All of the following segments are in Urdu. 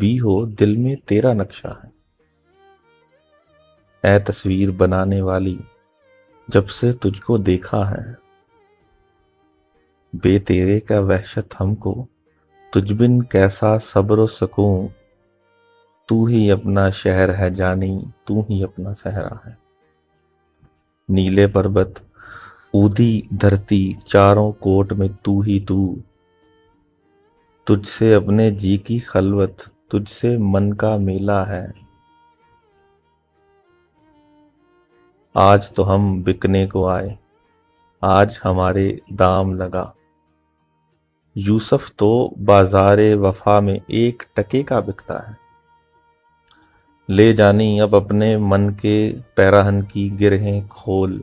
بھی ہو دل میں تیرا نقشہ ہے۔ اے تصویر بنانے والی جب سے تجھ کو دیکھا ہے، بے تیرے کا وحشت ہم کو، تجھ بن کیسا صبر و سکون، تو ہی اپنا شہر ہے جانی، تو ہی اپنا صحرا ہے۔ نیلے پربت اودھی دھرتی چاروں کوٹ میں تو ہی تو، تجھ سے اپنے جی کی خلوت، تجھ سے من کا میلہ ہے۔ آج تو ہم بکنے کو آئے، آج ہمارے دام لگا، یوسف تو بازار وفا میں ایک ٹکے کا بکتا ہے۔ لے جانی اب اپنے من کے پیراہن کی گرہیں کھول،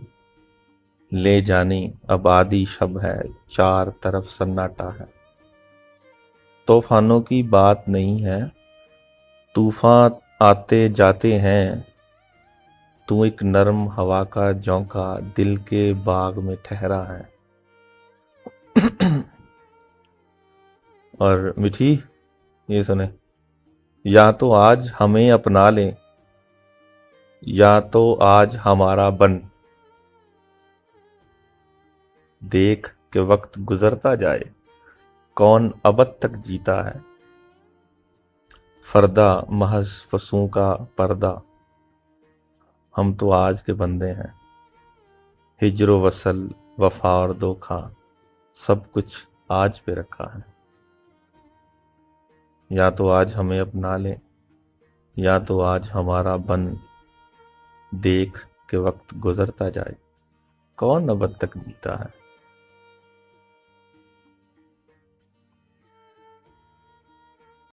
لے جانی اب آدھی شب ہے چار طرف سناٹا ہے۔ طوفانوں کی بات نہیں ہے، طوفان آتے جاتے ہیں، تو ایک نرم ہوا کا جھونکا دل کے باغ میں ٹھہرا ہے۔ اور میٹھی یہ سنیں، یا تو آج ہمیں اپنا لیں یا تو آج ہمارا بن، دیکھ کہ وقت گزرتا جائے کون ابد تک جیتا ہے۔ فردا محض فسوں کا پردہ، ہم تو آج کے بندے ہیں، ہجر و وصل وفا اور دھوکا سب کچھ آج پہ رکھا ہے۔ یا تو آج ہمیں اپنا لیں یا تو آج ہمارا بن، دیکھ کہ وقت گزرتا جائے کون ابد تک جیتا ہے۔